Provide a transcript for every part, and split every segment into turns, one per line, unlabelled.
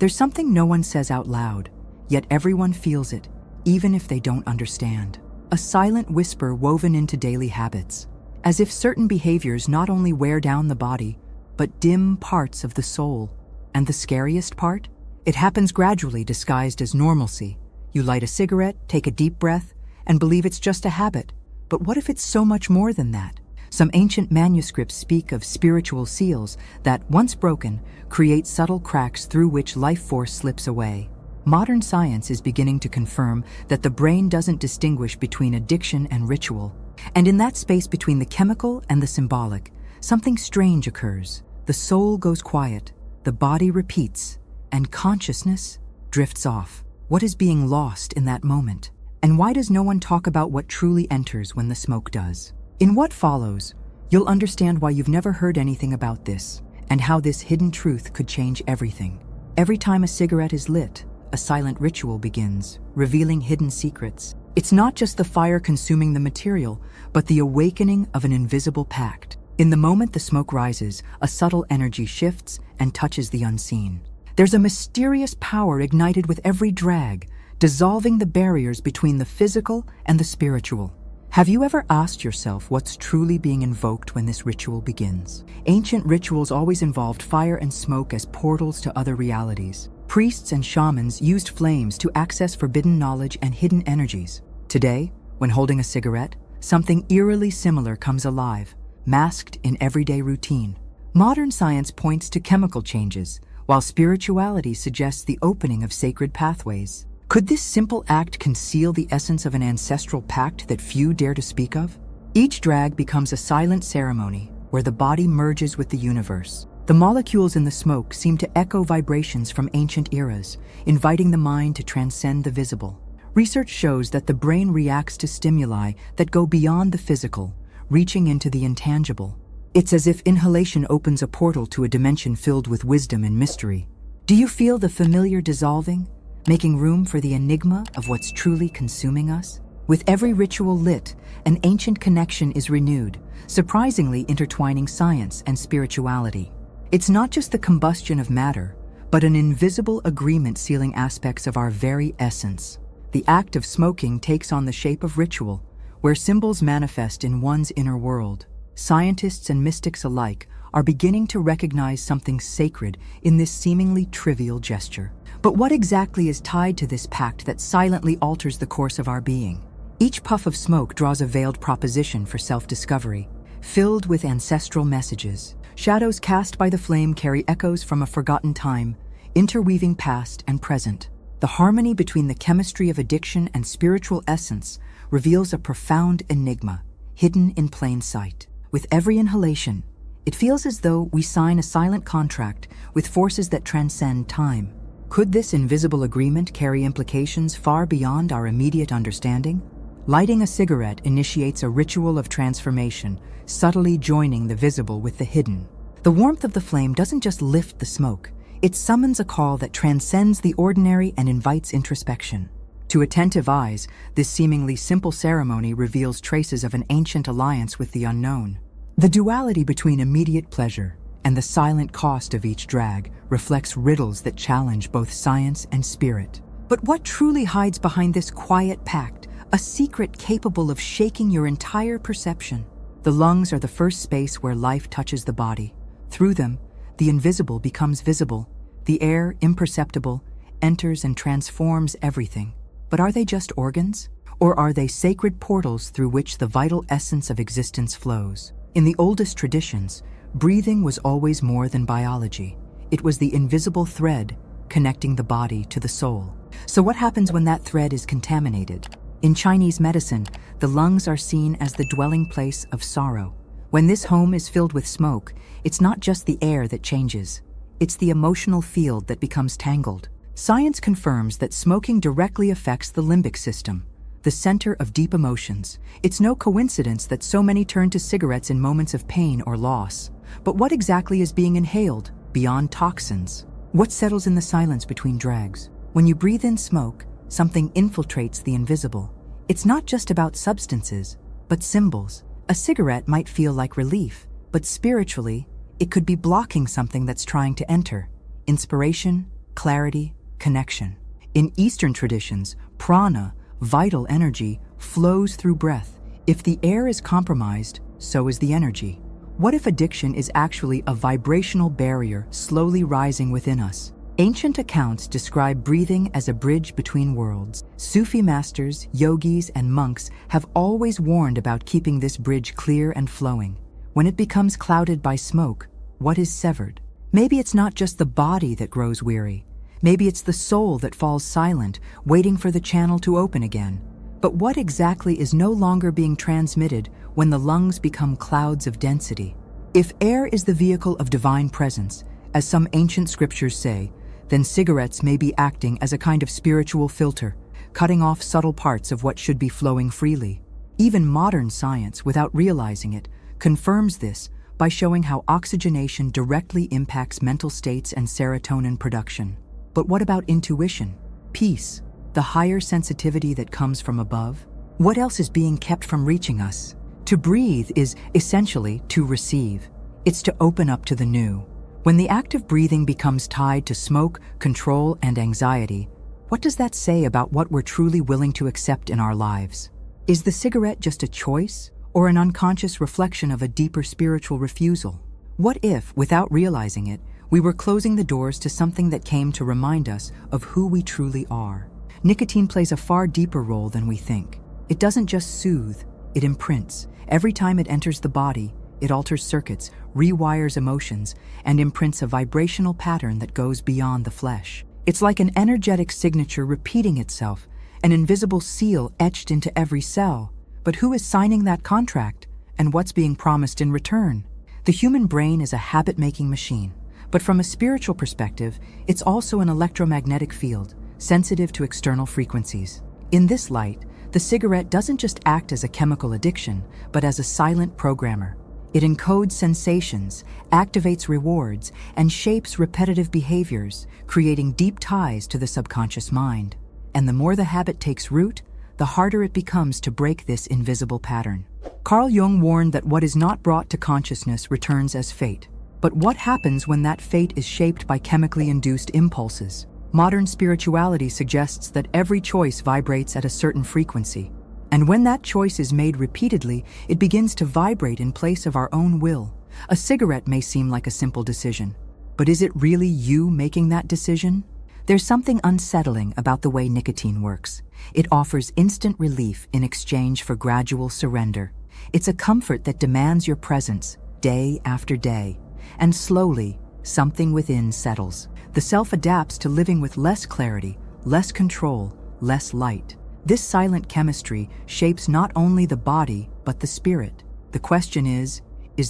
There's something no one says out loud, yet everyone feels it, even if they don't understand. A silent whisper woven into daily habits, as if certain behaviors not only wear down the body, but dim parts of the soul. And the scariest part? It happens gradually, disguised as normalcy. You light a cigarette, take a deep breath, and believe it's just a habit. But what if it's so much more than that? Some ancient manuscripts speak of spiritual seals that, once broken, create subtle cracks through which life force slips away. Modern science is beginning to confirm that the brain doesn't distinguish between addiction and ritual. And in that space between the chemical and the symbolic, something strange occurs. The soul goes quiet, the body repeats, and consciousness drifts off. What is being lost in that moment? And why does no one talk about what truly enters when the smoke does? In what follows, you'll understand why you've never heard anything about this, and how this hidden truth could change everything. Every time a cigarette is lit, a silent ritual begins, revealing hidden secrets. It's not just the fire consuming the material, but the awakening of an invisible pact. In the moment the smoke rises, a subtle energy shifts and touches the unseen. There's a mysterious power ignited with every drag, dissolving the barriers between the physical and the spiritual. Have you ever asked yourself what's truly being invoked when this ritual begins? Ancient rituals always involved fire and smoke as portals to other realities. Priests and shamans used flames to access forbidden knowledge and hidden energies. Today, when holding a cigarette, something eerily similar comes alive, masked in everyday routine. Modern science points to chemical changes, while spirituality suggests the opening of sacred pathways. Could this simple act conceal the essence of an ancestral pact that few dare to speak of? Each drag becomes a silent ceremony where the body merges with the universe. The molecules in the smoke seem to echo vibrations from ancient eras, inviting the mind to transcend the visible. Research shows that the brain reacts to stimuli that go beyond the physical, reaching into the intangible. It's as if inhalation opens a portal to a dimension filled with wisdom and mystery. Do you feel the familiar dissolving, making room for the enigma of what's truly consuming us? With every ritual lit, an ancient connection is renewed, surprisingly intertwining science and spirituality. It's not just the combustion of matter, but an invisible agreement sealing aspects of our very essence. The act of smoking takes on the shape of ritual, where symbols manifest in one's inner world. Scientists and mystics alike are beginning to recognize something sacred in this seemingly trivial gesture. But what exactly is tied to this pact that silently alters the course of our being? Each puff of smoke draws a veiled proposition for self-discovery, filled with ancestral messages. Shadows cast by the flame carry echoes from a forgotten time, interweaving past and present. The harmony between the chemistry of addiction and spiritual essence reveals a profound enigma, hidden in plain sight. With every inhalation, it feels as though we sign a silent contract with forces that transcend time. Could this invisible agreement carry implications far beyond our immediate understanding? Lighting a cigarette initiates a ritual of transformation, subtly joining the visible with the hidden. The warmth of the flame doesn't just lift the smoke, it summons a call that transcends the ordinary and invites introspection. To attentive eyes, this seemingly simple ceremony reveals traces of an ancient alliance with the unknown. The duality between immediate pleasure and the silent cost of each drag reflects riddles that challenge both science and spirit. But what truly hides behind this quiet pact? A secret capable of shaking your entire perception. The lungs are the first space where life touches the body. Through them, the invisible becomes visible. The air, imperceptible, enters and transforms everything. But are they just organs? Or are they sacred portals through which the vital essence of existence flows? In the oldest traditions, breathing was always more than biology. It was the invisible thread connecting the body to the soul. So what happens when that thread is contaminated? In Chinese medicine, the lungs are seen as the dwelling place of sorrow. When this home is filled with smoke, it's not just the air that changes. It's the emotional field that becomes tangled. Science confirms that smoking directly affects the limbic system, the center of deep emotions. It's no coincidence that so many turn to cigarettes in moments of pain or loss. But what exactly is being inhaled, beyond toxins? What settles in the silence between drags? When you breathe in smoke, something infiltrates the invisible. It's not just about substances, but symbols. A cigarette might feel like relief, but spiritually, it could be blocking something that's trying to enter. Inspiration, clarity, connection. In Eastern traditions, prana, vital energy, flows through breath. If the air is compromised, so is the energy. What if addiction is actually a vibrational barrier slowly rising within us? Ancient accounts describe breathing as a bridge between worlds. Sufi masters, yogis, and monks have always warned about keeping this bridge clear and flowing. When it becomes clouded by smoke, what is severed? Maybe it's not just the body that grows weary. Maybe it's the soul that falls silent, waiting for the channel to open again. But what exactly is no longer being transmitted when the lungs become clouds of density? If air is the vehicle of divine presence, as some ancient scriptures say, then cigarettes may be acting as a kind of spiritual filter, cutting off subtle parts of what should be flowing freely. Even modern science, without realizing it, confirms this by showing how oxygenation directly impacts mental states and serotonin production. But what about intuition, peace, the higher sensitivity that comes from above? What else is being kept from reaching us? To breathe is essentially to receive. It's to open up to the new. When the act of breathing becomes tied to smoke, control, and anxiety, what does that say about what we're truly willing to accept in our lives? Is the cigarette just a choice, or an unconscious reflection of a deeper spiritual refusal? What if, without realizing it, we were closing the doors to something that came to remind us of who we truly are? Nicotine plays a far deeper role than we think. It doesn't just soothe, it imprints. Every time it enters the body, it alters circuits, rewires emotions, and imprints a vibrational pattern that goes beyond the flesh. It's like an energetic signature repeating itself, an invisible seal etched into every cell. But who is signing that contract, and what's being promised in return? The human brain is a habit-making machine, but from a spiritual perspective, it's also an electromagnetic field, sensitive to external frequencies. In this light, the cigarette doesn't just act as a chemical addiction, but as a silent programmer. It encodes sensations, activates rewards, and shapes repetitive behaviors, creating deep ties to the subconscious mind. And the more the habit takes root, the harder it becomes to break this invisible pattern. Carl Jung warned that what is not brought to consciousness returns as fate. But what happens when that fate is shaped by chemically induced impulses? Modern spirituality suggests that every choice vibrates at a certain frequency. And when that choice is made repeatedly, it begins to vibrate in place of our own will. A cigarette may seem like a simple decision, but is it really you making that decision? There's something unsettling about the way nicotine works. It offers instant relief in exchange for gradual surrender. It's a comfort that demands your presence day after day. And slowly, something within settles. The self adapts to living with less clarity, less control, less light. This silent chemistry shapes not only the body, but the spirit. The question is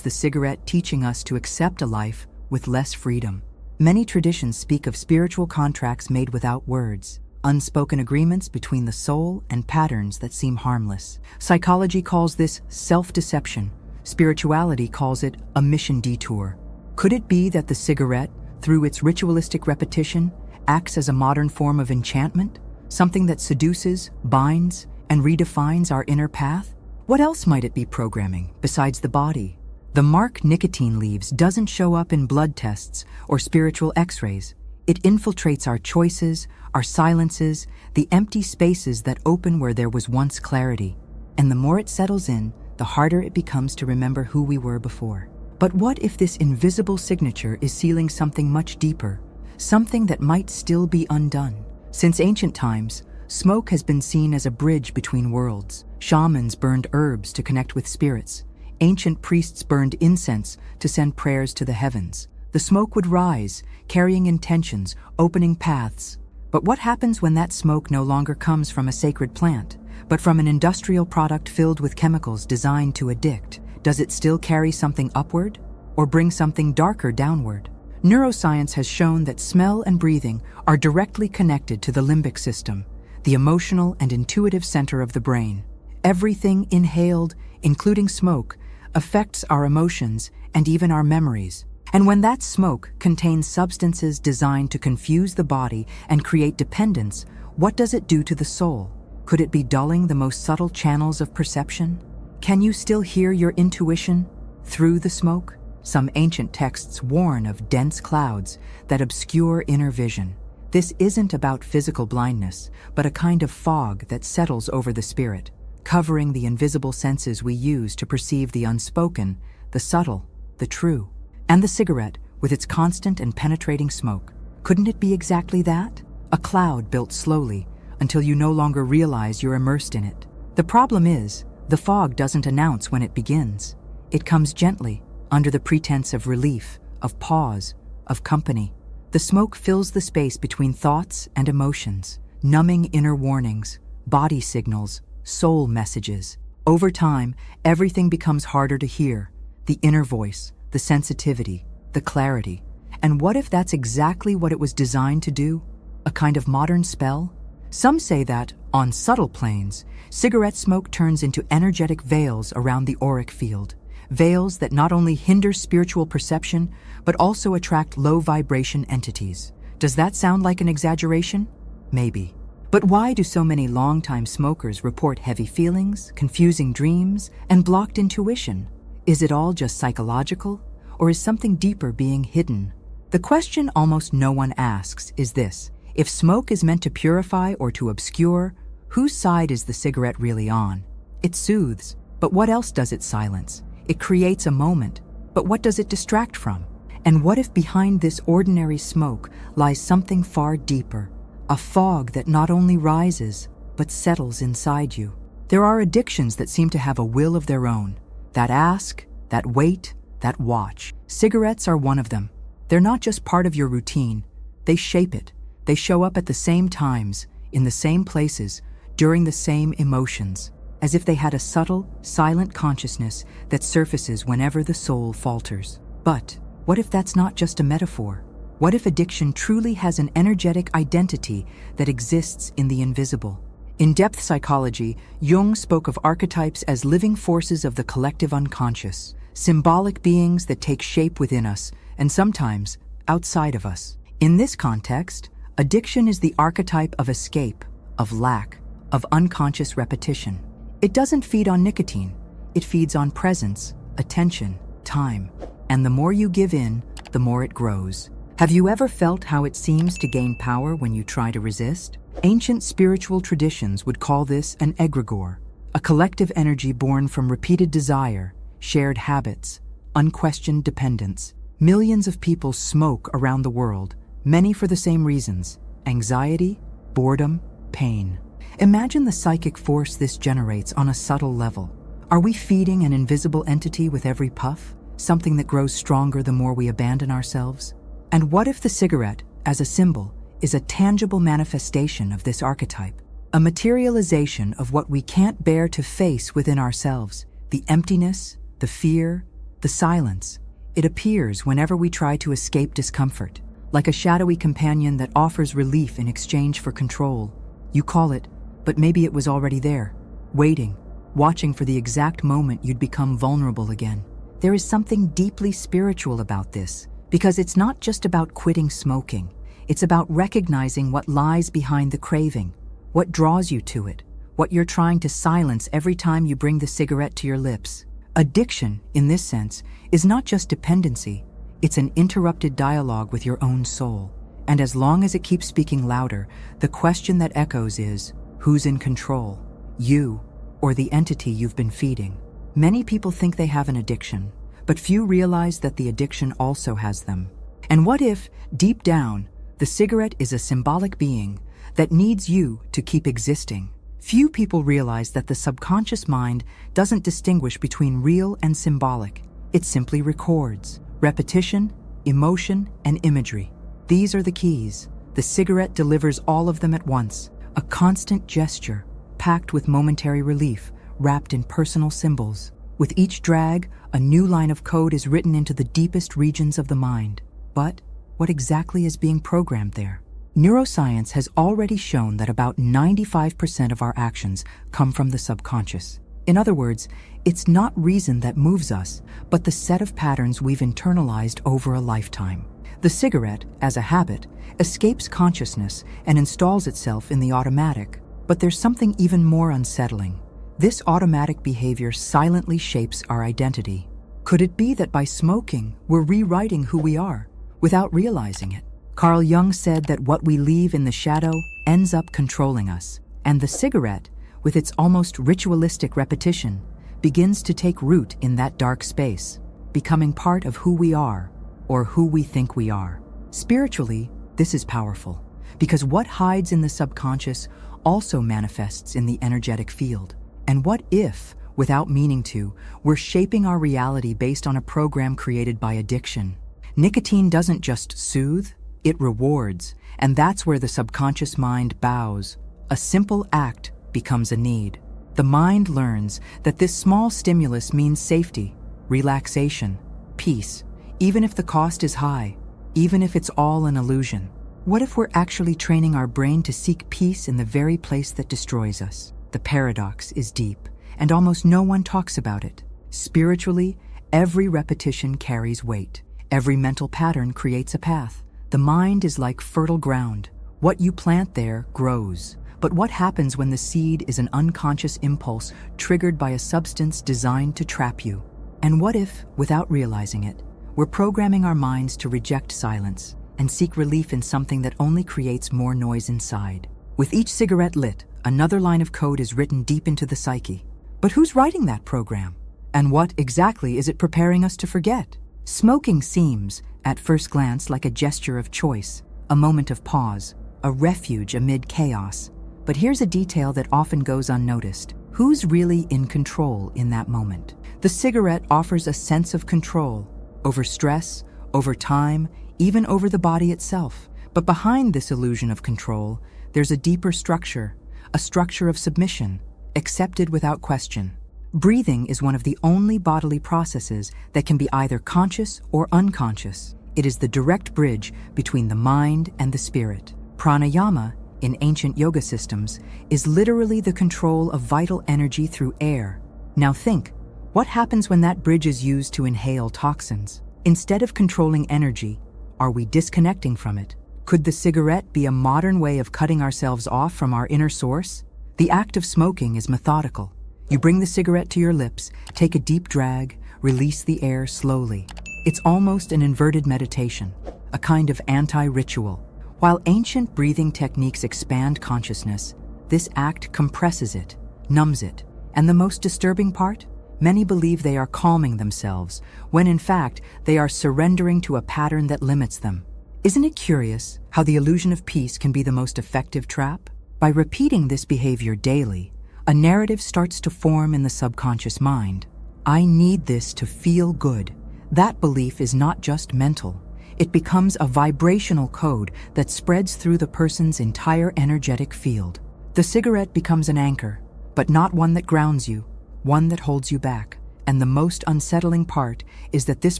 the cigarette teaching us to accept a life with less freedom? Many traditions speak of spiritual contracts made without words, unspoken agreements between the soul and patterns that seem harmless. Psychology calls this self-deception. Spirituality calls it a mission detour. Could it be that the cigarette, through its ritualistic repetition, acts as a modern form of enchantment? Something that seduces, binds, and redefines our inner path? What else might it be programming besides the body? The mark nicotine leaves doesn't show up in blood tests or spiritual x-rays. It infiltrates our choices, our silences, the empty spaces that open where there was once clarity. And the more it settles in, the harder it becomes to remember who we were before. But what if this invisible signature is sealing something much deeper, something that might still be undone? Since ancient times, smoke has been seen as a bridge between worlds. Shamans burned herbs to connect with spirits. Ancient priests burned incense to send prayers to the heavens. The smoke would rise, carrying intentions, opening paths. But what happens when that smoke no longer comes from a sacred plant, but from an industrial product filled with chemicals designed to addict? Does it still carry something upward, or bring something darker downward? Neuroscience has shown that smell and breathing are directly connected to the limbic system, the emotional and intuitive center of the brain. Everything inhaled, including smoke, affects our emotions and even our memories. And when that smoke contains substances designed to confuse the body and create dependence, what does it do to the soul? Could it be dulling the most subtle channels of perception? Can you still hear your intuition through the smoke? Some ancient texts warn of dense clouds that obscure inner vision. This isn't about physical blindness, but a kind of fog that settles over the spirit, covering the invisible senses we use to perceive the unspoken, the subtle, the true. And the cigarette, with its constant and penetrating smoke, couldn't it be exactly that? A cloud built slowly, until you no longer realize you're immersed in it. The problem is, the fog doesn't announce when it begins. It comes gently, under the pretense of relief, of pause, of company. The smoke fills the space between thoughts and emotions, numbing inner warnings, body signals, soul messages. Over time, everything becomes harder to hear. The inner voice, the sensitivity, the clarity. And what if that's exactly what it was designed to do? A kind of modern spell? Some say that, on subtle planes, cigarette smoke turns into energetic veils around the auric field. Veils that not only hinder spiritual perception, but also attract low-vibration entities. Does that sound like an exaggeration? Maybe. But why do so many longtime smokers report heavy feelings, confusing dreams, and blocked intuition? Is it all just psychological, or is something deeper being hidden? The question almost no one asks is this: if smoke is meant to purify or to obscure, whose side is the cigarette really on? It soothes, but what else does it silence? It creates a moment, but what does it distract from? And what if behind this ordinary smoke lies something far deeper, a fog that not only rises, but settles inside you? There are addictions that seem to have a will of their own, that ask, that wait, that watch. Cigarettes are one of them. They're not just part of your routine, they shape it. They show up at the same times, in the same places, during the same emotions, as if they had a subtle, silent consciousness that surfaces whenever the soul falters. But what if that's not just a metaphor? What if addiction truly has an energetic identity that exists in the invisible? In depth psychology, Jung spoke of archetypes as living forces of the collective unconscious, symbolic beings that take shape within us and sometimes outside of us. In this context, addiction is the archetype of escape, of lack, of unconscious repetition. It doesn't feed on nicotine. It feeds on presence, attention, time. And the more you give in, the more it grows. Have you ever felt how it seems to gain power when you try to resist? Ancient spiritual traditions would call this an egregore, a collective energy born from repeated desire, shared habits, unquestioned dependence. Millions of people smoke around the world, many for the same reasons: anxiety, boredom, pain. Imagine the psychic force this generates on a subtle level. Are we feeding an invisible entity with every puff, something that grows stronger the more we abandon ourselves? And what if the cigarette, as a symbol, is a tangible manifestation of this archetype? A materialization of what we can't bear to face within ourselves: the emptiness, the fear, the silence. It appears whenever we try to escape discomfort, like a shadowy companion that offers relief in exchange for control. You call it, but maybe it was already there, waiting, watching for the exact moment you'd become vulnerable again. There is something deeply spiritual about this, because it's not just about quitting smoking. It's about recognizing what lies behind the craving, what draws you to it, what you're trying to silence every time you bring the cigarette to your lips. Addiction, in this sense, is not just dependency, it's an interrupted dialogue with your own soul. And as long as it keeps speaking louder, the question that echoes is, who's in control? You, or the entity you've been feeding? Many people think they have an addiction, but few realize that the addiction also has them. And what if, deep down, the cigarette is a symbolic being that needs you to keep existing? Few people realize that the subconscious mind doesn't distinguish between real and symbolic. It simply records repetition, emotion, and imagery. These are the keys. The cigarette delivers all of them at once, a constant gesture, packed with momentary relief, wrapped in personal symbols. With each drag, a new line of code is written into the deepest regions of the mind. But what exactly is being programmed there? Neuroscience has already shown that about 95% of our actions come from the subconscious. In other words, it's not reason that moves us, but the set of patterns we've internalized over a lifetime. The cigarette, as a habit, escapes consciousness and installs itself in the automatic. But there's something even more unsettling. This automatic behavior silently shapes our identity. Could it be that by smoking, we're rewriting who we are, without realizing it? Carl Jung said that what we leave in the shadow ends up controlling us, and the cigarette, with its almost ritualistic repetition, begins to take root in that dark space, becoming part of who we are, or who we think we are. Spiritually, this is powerful, because what hides in the subconscious also manifests in the energetic field. And what if, without meaning to, we're shaping our reality based on a program created by addiction? Nicotine doesn't just soothe, it rewards, and that's where the subconscious mind bows. A simple act becomes a need. The mind learns that this small stimulus means safety, relaxation, peace, even if the cost is high, even if it's all an illusion. What if we're actually training our brain to seek peace in the very place that destroys us? The paradox is deep, and almost no one talks about it. Spiritually, every repetition carries weight. Every mental pattern creates a path. The mind is like fertile ground. What you plant there grows. But what happens when the seed is an unconscious impulse triggered by a substance designed to trap you? And what if, without realizing it, we're programming our minds to reject silence and seek relief in something that only creates more noise inside? With each cigarette lit, another line of code is written deep into the psyche. But who's writing that program? And what exactly is it preparing us to forget? Smoking seems, at first glance, like a gesture of choice, a moment of pause, a refuge amid chaos. But here's a detail that often goes unnoticed. Who's really in control in that moment? The cigarette offers a sense of control over stress, over time, even over the body itself. But behind this illusion of control, there's a deeper structure, a structure of submission, accepted without question. Breathing is one of the only bodily processes that can be either conscious or unconscious. It is the direct bridge between the mind and the spirit. Pranayama, in ancient yoga systems, is literally the control of vital energy through air. Now think, what happens when that bridge is used to inhale toxins? Instead of controlling energy, are we disconnecting from it? Could the cigarette be a modern way of cutting ourselves off from our inner source? The act of smoking is methodical. You bring the cigarette to your lips, take a deep drag, release the air slowly. It's almost an inverted meditation, a kind of anti-ritual. While ancient breathing techniques expand consciousness, this act compresses it, numbs it. And the most disturbing part? Many believe they are calming themselves, when in fact they are surrendering to a pattern that limits them. Isn't it curious how the illusion of peace can be the most effective trap? By repeating this behavior daily, a narrative starts to form in the subconscious mind. I need this to feel good. That belief is not just mental. It becomes a vibrational code that spreads through the person's entire energetic field. The cigarette becomes an anchor, but not one that grounds you, one that holds you back. And the most unsettling part is that this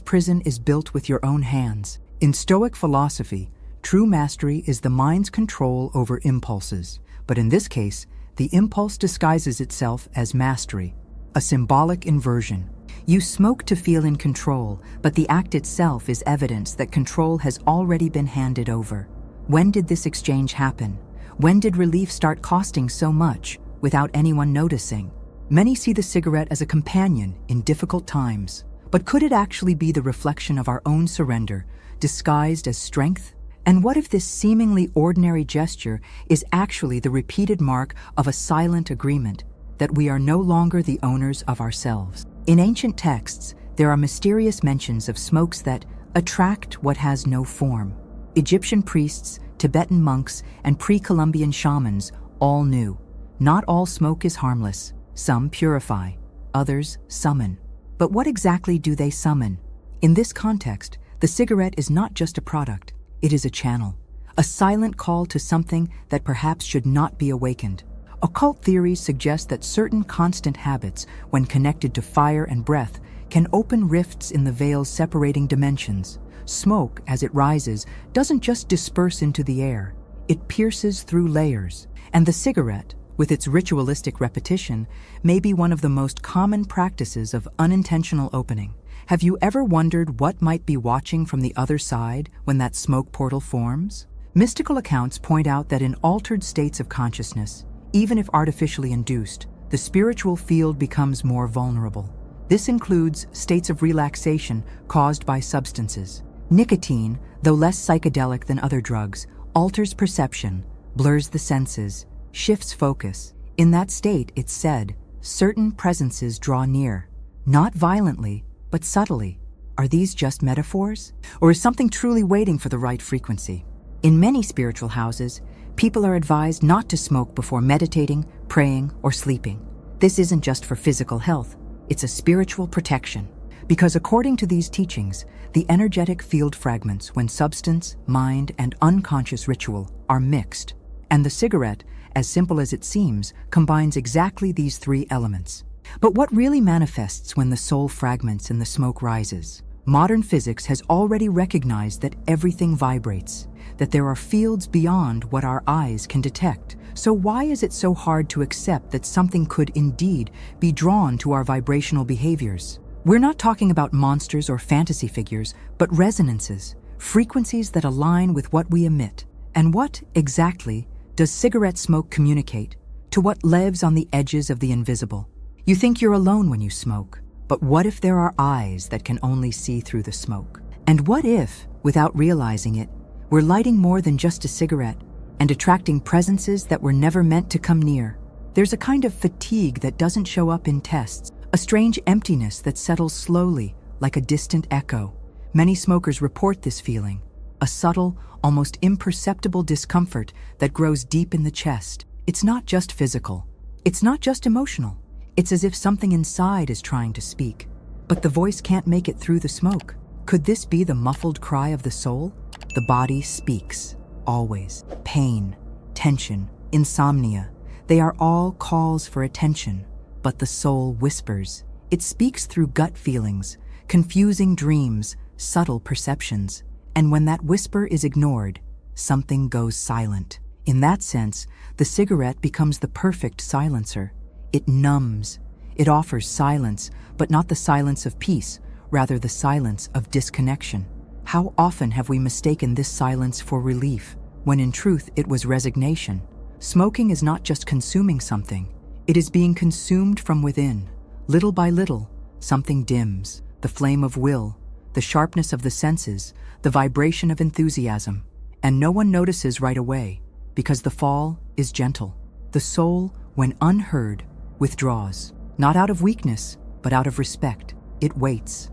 prison is built with your own hands. In Stoic philosophy, true mastery is the mind's control over impulses. But in this case, the impulse disguises itself as mastery, a symbolic inversion. You smoke to feel in control, but the act itself is evidence that control has already been handed over. When did this exchange happen? When did relief start costing so much without anyone noticing? Many see the cigarette as a companion in difficult times, but could it actually be the reflection of our own surrender, disguised as strength? And what if this seemingly ordinary gesture is actually the repeated mark of a silent agreement that we are no longer the owners of ourselves? In ancient texts, there are mysterious mentions of smokes that attract what has no form. Egyptian priests, Tibetan monks, and pre-Columbian shamans all knew. Not all smoke is harmless. Some purify, others summon. But what exactly do they summon? In this context, the cigarette is not just a product. It is a channel, a silent call to something that perhaps should not be awakened. Occult theories suggest that certain constant habits, when connected to fire and breath, can open rifts in the veil's separating dimensions. Smoke, as it rises, doesn't just disperse into the air. It pierces through layers. And the cigarette, with its ritualistic repetition, may be one of the most common practices of unintentional opening. Have you ever wondered what might be watching from the other side when that smoke portal forms? Mystical accounts point out that in altered states of consciousness, even if artificially induced, the spiritual field becomes more vulnerable. This includes states of relaxation caused by substances, Nicotine, though less psychedelic than other drugs, alters perception, blurs the senses, shifts focus. In that state, it's said, certain presences draw near, not violently, but subtly. Are these just metaphors? Or is something truly waiting for the right frequency? In many spiritual houses, people are advised not to smoke before meditating, praying, or sleeping. This isn't just for physical health, it's a spiritual protection. Because according to these teachings, the energetic field fragments when substance, mind, and unconscious ritual are mixed. And the cigarette, as simple as it seems, combines exactly these three elements. But what really manifests when the soul fragments and the smoke rises? Modern physics has already recognized that everything vibrates, that there are fields beyond what our eyes can detect. So why is it so hard to accept that something could indeed be drawn to our vibrational behaviors? We're not talking about monsters or fantasy figures, but resonances, frequencies that align with what we emit. And what, exactly, does cigarette smoke communicate? To what lives on the edges of the invisible? You think you're alone when you smoke, but what if there are eyes that can only see through the smoke? And what if, without realizing it, we're lighting more than just a cigarette and attracting presences that were never meant to come near? There's a kind of fatigue that doesn't show up in tests, a strange emptiness that settles slowly, like a distant echo. Many smokers report this feeling, a subtle, almost imperceptible discomfort that grows deep in the chest. It's not just physical. It's not just emotional. It's as if something inside is trying to speak, but the voice can't make it through the smoke. Could this be the muffled cry of the soul? The body speaks, always. Pain, tension, insomnia, they are all calls for attention, but the soul whispers. It speaks through gut feelings, confusing dreams, subtle perceptions. And when that whisper is ignored, something goes silent. In that sense, the cigarette becomes the perfect silencer. It numbs. It offers silence, but not the silence of peace, rather the silence of disconnection. How often have we mistaken this silence for relief, when in truth it was resignation? Smoking is not just consuming something, it is being consumed from within. Little by little, something dims, the flame of will, the sharpness of the senses, the vibration of enthusiasm, and no one notices right away, because the fall is gentle. The soul, when unheard, withdraws, not out of weakness, but out of respect. It waits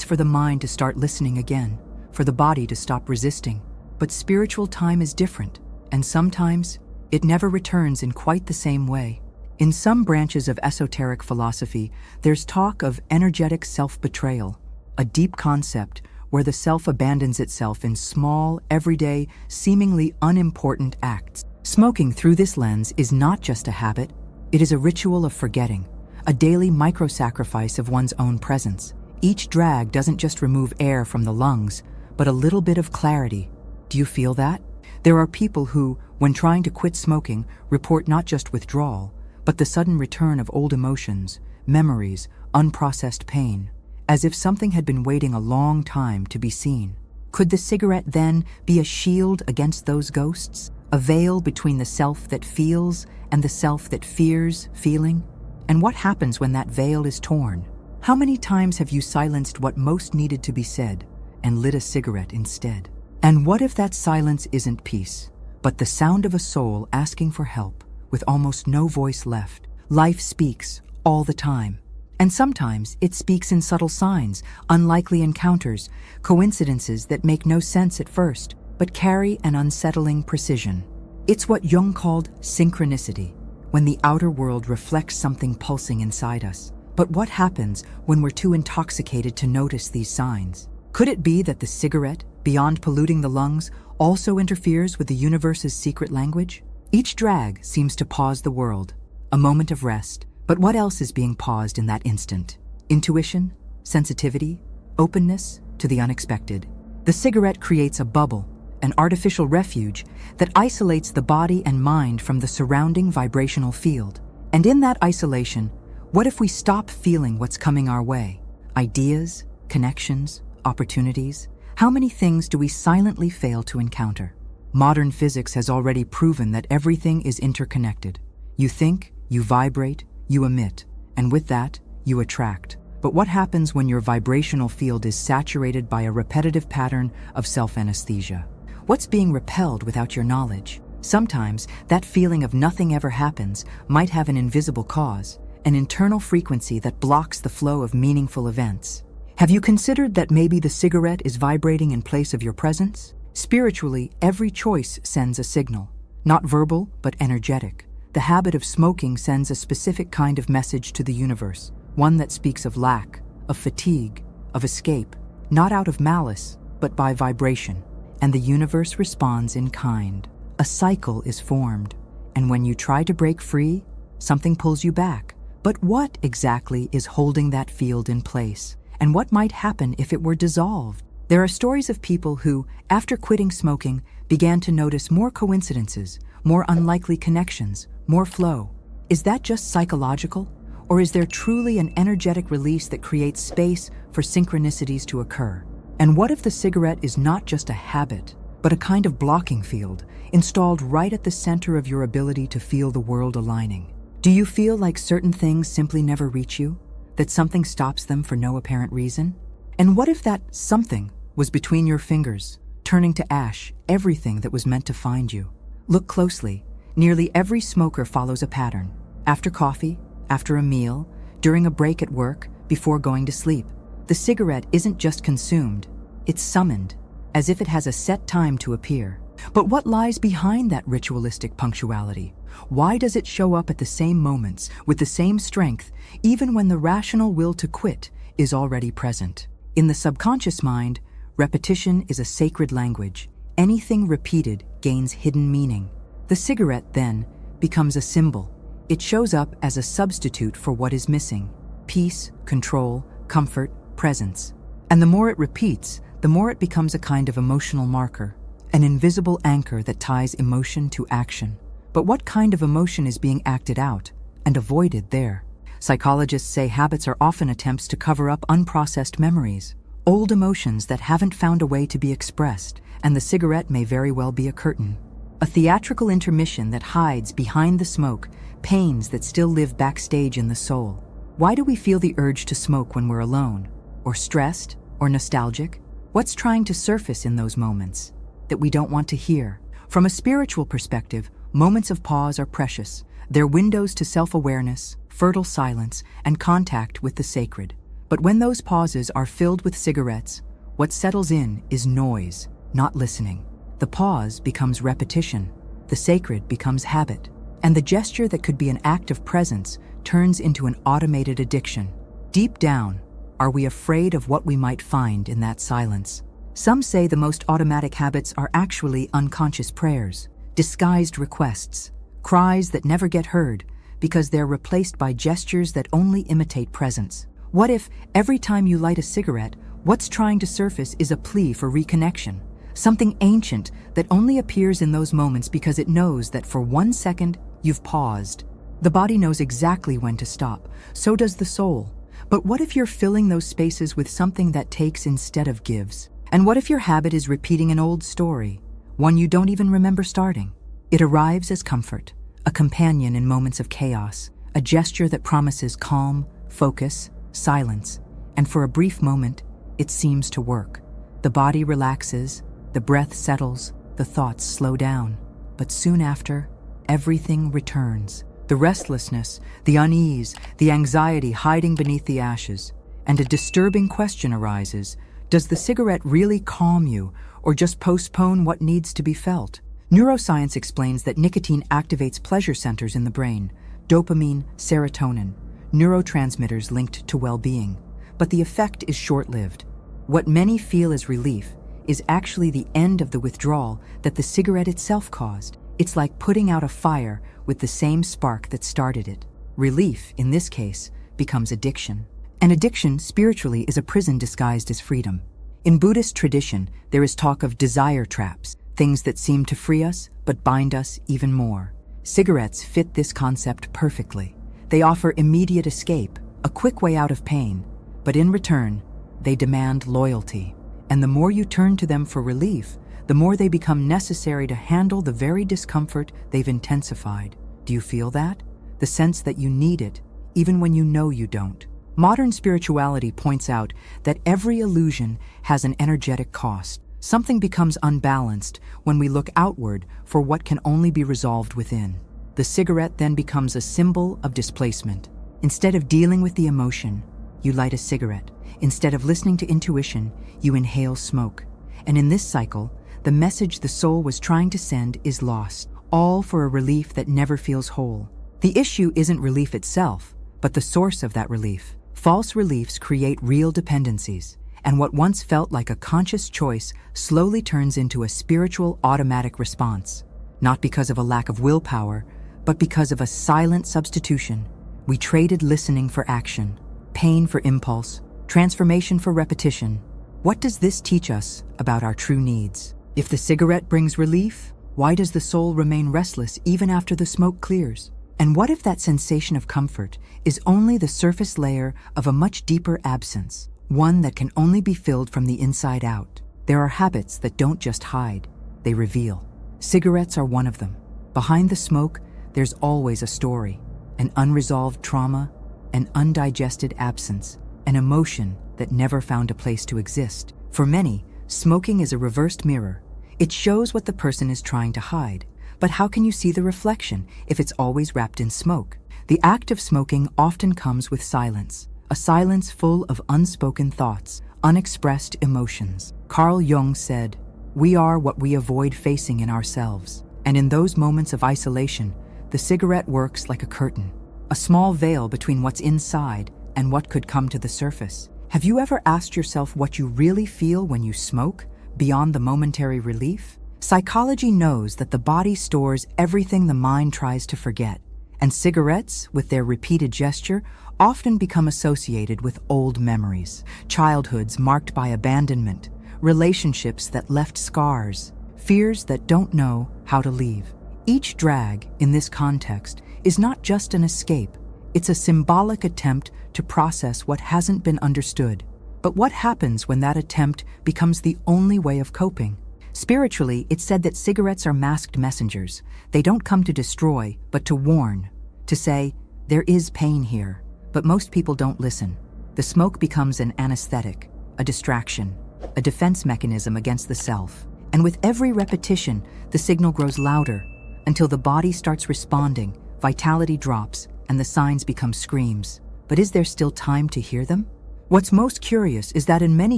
for the mind to start listening again, for the body to stop resisting. But spiritual time is different, and sometimes it never returns in quite the same way. In some branches of esoteric philosophy, there's talk of energetic self-betrayal, a deep concept where the self abandons itself in small, everyday, seemingly unimportant acts. Smoking through this lens is not just a habit, it is a ritual of forgetting, a daily micro-sacrifice of one's own presence. Each drag doesn't just remove air from the lungs, but a little bit of clarity. Do you feel that? There are people who, when trying to quit smoking, report not just withdrawal, but the sudden return of old emotions, memories, unprocessed pain, as if something had been waiting a long time to be seen. Could the cigarette then be a shield against those ghosts? A veil between the self that feels and the self that fears feeling? And what happens when that veil is torn? How many times have you silenced what most needed to be said and lit a cigarette instead? And what if that silence isn't peace, but the sound of a soul asking for help with almost no voice left? Life speaks all the time. And sometimes it speaks in subtle signs, unlikely encounters, coincidences that make no sense at first, but carry an unsettling precision. It's what Jung called synchronicity, when the outer world reflects something pulsing inside us. But what happens when we're too intoxicated to notice these signs? Could it be that the cigarette, beyond polluting the lungs, also interferes with the universe's secret language? Each drag seems to pause the world, a moment of rest. But what else is being paused in that instant? Intuition, sensitivity, openness to the unexpected. The cigarette creates a bubble, an artificial refuge that isolates the body and mind from the surrounding vibrational field. And in that isolation, what if we stop feeling what's coming our way? Ideas, connections, opportunities. How many things do we silently fail to encounter? Modern physics has already proven that everything is interconnected. You think, you vibrate, you emit, and with that, you attract. But what happens when your vibrational field is saturated by a repetitive pattern of self-anesthesia? What's being repelled without your knowledge? Sometimes that feeling of nothing ever happens might have an invisible cause, an internal frequency that blocks the flow of meaningful events. Have you considered that maybe the cigarette is vibrating in place of your presence? Spiritually, every choice sends a signal, not verbal, but energetic. The habit of smoking sends a specific kind of message to the universe, one that speaks of lack, of fatigue, of escape, not out of malice, but by vibration. And the universe responds in kind. A cycle is formed, and when you try to break free, something pulls you back. But what exactly is holding that field in place? And what might happen if it were dissolved? There are stories of people who, after quitting smoking, began to notice more coincidences, more unlikely connections, more flow. Is that just psychological? Or is there truly an energetic release that creates space for synchronicities to occur? And what if the cigarette is not just a habit, but a kind of blocking field, installed right at the center of your ability to feel the world aligning? Do you feel like certain things simply never reach you? That something stops them for no apparent reason? And what if that something was between your fingers, turning to ash everything that was meant to find you? Look closely. Nearly every smoker follows a pattern. After coffee, after a meal, during a break at work, before going to sleep. The cigarette isn't just consumed, it's summoned, as if it has a set time to appear. But what lies behind that ritualistic punctuality? Why does it show up at the same moments, with the same strength, even when the rational will to quit is already present? In the subconscious mind, repetition is a sacred language. Anything repeated gains hidden meaning. The cigarette, then, becomes a symbol. It shows up as a substitute for what is missing: peace, control, comfort, presence. And the more it repeats, the more it becomes a kind of emotional marker, an invisible anchor that ties emotion to action. But what kind of emotion is being acted out and avoided there? Psychologists say habits are often attempts to cover up unprocessed memories, old emotions that haven't found a way to be expressed, and the cigarette may very well be a curtain. A theatrical intermission that hides behind the smoke pains that still live backstage in the soul. Why do we feel the urge to smoke when we're alone, or stressed, or nostalgic? What's trying to surface in those moments that we don't want to hear? From a spiritual perspective, moments of pause are precious. They're windows to self-awareness, fertile silence, and contact with the sacred. But when those pauses are filled with cigarettes, what settles in is noise, not listening. The pause becomes repetition, the sacred becomes habit, and the gesture that could be an act of presence turns into an automated addiction. Deep down, are we afraid of what we might find in that silence? Some say the most automatic habits are actually unconscious prayers, disguised requests, cries that never get heard because they're replaced by gestures that only imitate presence. What if, every time you light a cigarette, what's trying to surface is a plea for reconnection? Something ancient that only appears in those moments because it knows that for 1 second, you've paused. The body knows exactly when to stop, so does the soul. But what if you're filling those spaces with something that takes instead of gives? And what if your habit is repeating an old story, one you don't even remember starting? It arrives as comfort, a companion in moments of chaos, a gesture that promises calm, focus, silence, and for a brief moment, it seems to work. The body relaxes, the breath settles, the thoughts slow down. But soon after, everything returns. The restlessness, the unease, the anxiety hiding beneath the ashes. And a disturbing question arises: does the cigarette really calm you, or just postpone what needs to be felt? Neuroscience explains that nicotine activates pleasure centers in the brain: dopamine, serotonin, neurotransmitters linked to well-being. But the effect is short-lived. What many feel as relief is actually the end of the withdrawal that the cigarette itself caused. It's like putting out a fire with the same spark that started it. Relief, in this case, becomes addiction. And addiction, spiritually, is a prison disguised as freedom. In Buddhist tradition, there is talk of desire traps, things that seem to free us but bind us even more. Cigarettes fit this concept perfectly. They offer immediate escape, a quick way out of pain, but in return, they demand loyalty. And the more you turn to them for relief, the more they become necessary to handle the very discomfort they've intensified. Do you feel that? The sense that you need it, even when you know you don't. Modern spirituality points out that every illusion has an energetic cost. Something becomes unbalanced when we look outward for what can only be resolved within. The cigarette then becomes a symbol of displacement. Instead of dealing with the emotion, you light a cigarette. Instead of listening to intuition, you inhale smoke. And in this cycle, the message the soul was trying to send is lost, all for a relief that never feels whole. The issue isn't relief itself, but the source of that relief. False reliefs create real dependencies, and what once felt like a conscious choice slowly turns into a spiritual automatic response. Not because of a lack of willpower, but because of a silent substitution. We traded listening for action, pain for impulse, transformation for repetition. What does this teach us about our true needs? If the cigarette brings relief, why does the soul remain restless even after the smoke clears? And what if that sensation of comfort is only the surface layer of a much deeper absence, one that can only be filled from the inside out? There are habits that don't just hide, they reveal. Cigarettes are one of them. Behind the smoke, there's always a story, an unresolved trauma, an undigested absence, an emotion that never found a place to exist. For many, smoking is a reversed mirror. It shows what the person is trying to hide. But how can you see the reflection if it's always wrapped in smoke? The act of smoking often comes with silence, a silence full of unspoken thoughts, unexpressed emotions. Carl Jung said, "We are what we avoid facing in ourselves." And in those moments of isolation, the cigarette works like a curtain, a small veil between what's inside and what could come to the surface. Have you ever asked yourself what you really feel when you smoke, beyond the momentary relief? Psychology knows that the body stores everything the mind tries to forget, and cigarettes, with their repeated gesture, often become associated with old memories, childhoods marked by abandonment, relationships that left scars, fears that don't know how to leave. Each drag, in this context, is not just an escape, it's a symbolic attempt to process what hasn't been understood. But what happens when that attempt becomes the only way of coping? Spiritually, it's said that cigarettes are masked messengers. They don't come to destroy, but to warn, to say, there is pain here. But most people don't listen. The smoke becomes an anesthetic, a distraction, a defense mechanism against the self. And with every repetition, the signal grows louder, until the body starts responding, vitality drops, and the signs become screams. But is there still time to hear them? What's most curious is that in many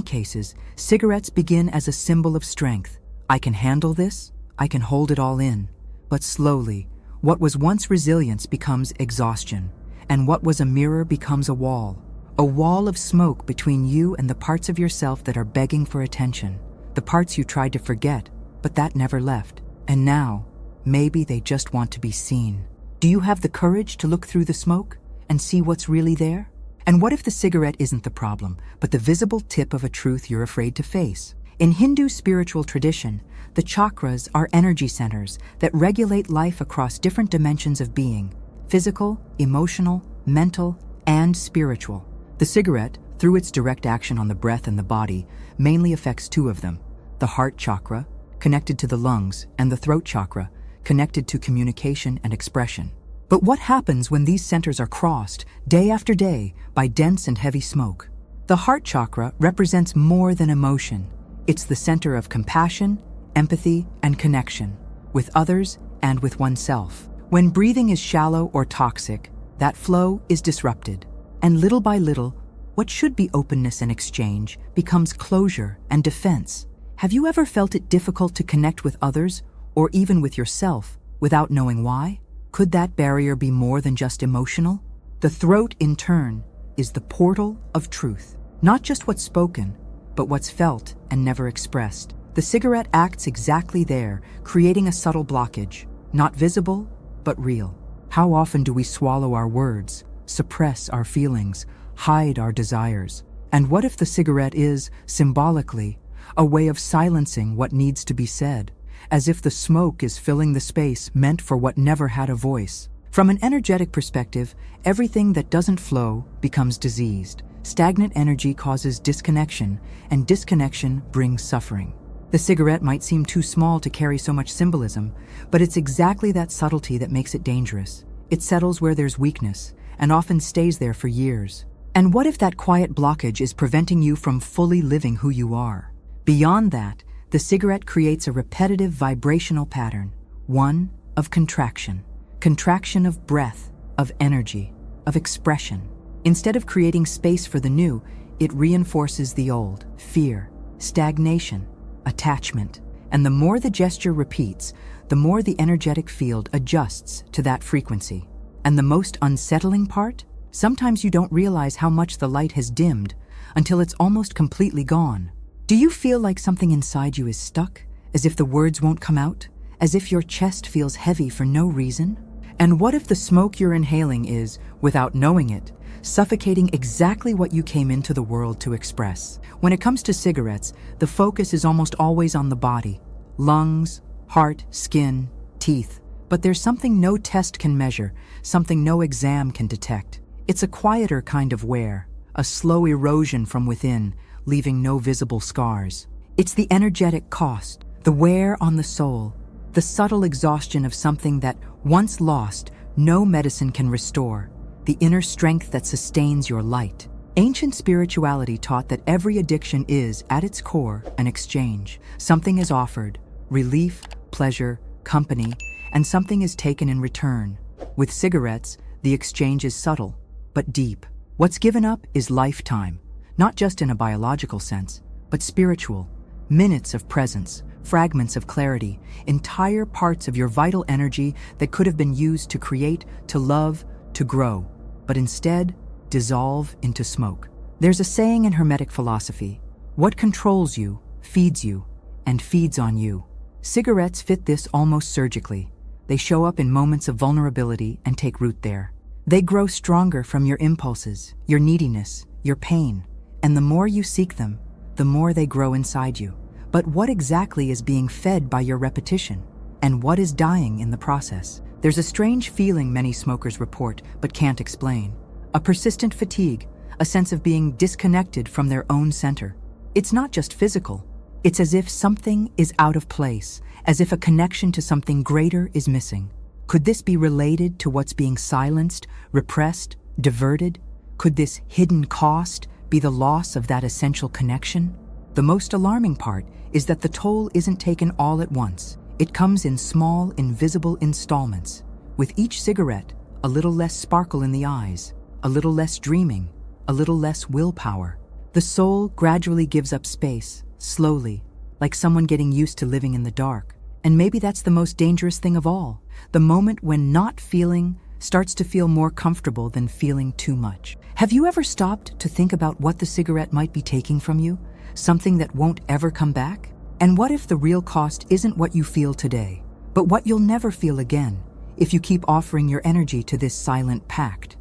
cases, cigarettes begin as a symbol of strength. I can handle this, I can hold it all in. But slowly, what was once resilience becomes exhaustion, and what was a mirror becomes a wall of smoke between you and the parts of yourself that are begging for attention, the parts you tried to forget, but that never left. And now, maybe they just want to be seen. Do you have the courage to look through the smoke and see what's really there? And what if the cigarette isn't the problem, but the visible tip of a truth you're afraid to face? In Hindu spiritual tradition, the chakras are energy centers that regulate life across different dimensions of being: physical, emotional, mental, and spiritual. The cigarette, through its direct action on the breath and the body, mainly affects two of them: the heart chakra, connected to the lungs, and the throat chakra, connected to communication and expression. But what happens when these centers are crossed, day after day, by dense and heavy smoke? The heart chakra represents more than emotion. It's the center of compassion, empathy, and connection, with others and with oneself. When breathing is shallow or toxic, that flow is disrupted. And little by little, what should be openness and exchange becomes closure and defense. Have you ever felt it difficult to connect with others, or even with yourself, without knowing why? Could that barrier be more than just emotional? The throat, in turn, is the portal of truth. Not just what's spoken, but what's felt and never expressed. The cigarette acts exactly there, creating a subtle blockage, not visible, but real. How often do we swallow our words, suppress our feelings, hide our desires? And what if the cigarette is, symbolically, a way of silencing what needs to be said? As if the smoke is filling the space meant for what never had a voice. From an energetic perspective, everything that doesn't flow becomes diseased. Stagnant energy causes disconnection, and disconnection brings suffering. The cigarette might seem too small to carry so much symbolism, but it's exactly that subtlety that makes it dangerous. It settles where there's weakness, and often stays there for years. And what if that quiet blockage is preventing you from fully living who you are? Beyond that, the cigarette creates a repetitive vibrational pattern, one of contraction. Contraction of breath, of energy, of expression. Instead of creating space for the new, it reinforces the old. Fear, stagnation, attachment. And the more the gesture repeats, the more the energetic field adjusts to that frequency. And the most unsettling part? Sometimes you don't realize how much the light has dimmed until it's almost completely gone. Do you feel like something inside you is stuck? As if the words won't come out? As if your chest feels heavy for no reason? And what if the smoke you're inhaling is, without knowing it, suffocating exactly what you came into the world to express? When it comes to cigarettes, the focus is almost always on the body. Lungs, heart, skin, teeth. But there's something no test can measure, something no exam can detect. It's a quieter kind of wear, a slow erosion from within, leaving no visible scars. It's the energetic cost, the wear on the soul, the subtle exhaustion of something that, once lost, no medicine can restore, the inner strength that sustains your light. Ancient spirituality taught that every addiction is, at its core, an exchange. Something is offered, relief, pleasure, company, and something is taken in return. With cigarettes, the exchange is subtle, but deep. What's given up is lifetime, not just in a biological sense, but spiritual. Minutes of presence, fragments of clarity, entire parts of your vital energy that could have been used to create, to love, to grow, but instead dissolve into smoke. There's a saying in Hermetic philosophy: what controls you, and feeds on you. Cigarettes fit this almost surgically. They show up in moments of vulnerability and take root there. They grow stronger from your impulses, your neediness, your pain, and the more you seek them, the more they grow inside you. But what exactly is being fed by your repetition? And what is dying in the process? There's a strange feeling many smokers report but can't explain. A persistent fatigue, a sense of being disconnected from their own center. It's not just physical. It's as if something is out of place, as if a connection to something greater is missing. Could this be related to what's being silenced, repressed, diverted? Could this hidden cost be the loss of that essential connection? The most alarming part is that the toll isn't taken all at once. It comes in small, invisible installments. With each cigarette, a little less sparkle in the eyes, a little less dreaming, a little less willpower. The soul gradually gives up space, slowly, like someone getting used to living in the dark. And maybe that's the most dangerous thing of all, the moment when not feeling starts to feel more comfortable than feeling too much. Have you ever stopped to think about what the cigarette might be taking from you? Something that won't ever come back? And what if the real cost isn't what you feel today, but what you'll never feel again if you keep offering your energy to this silent pact?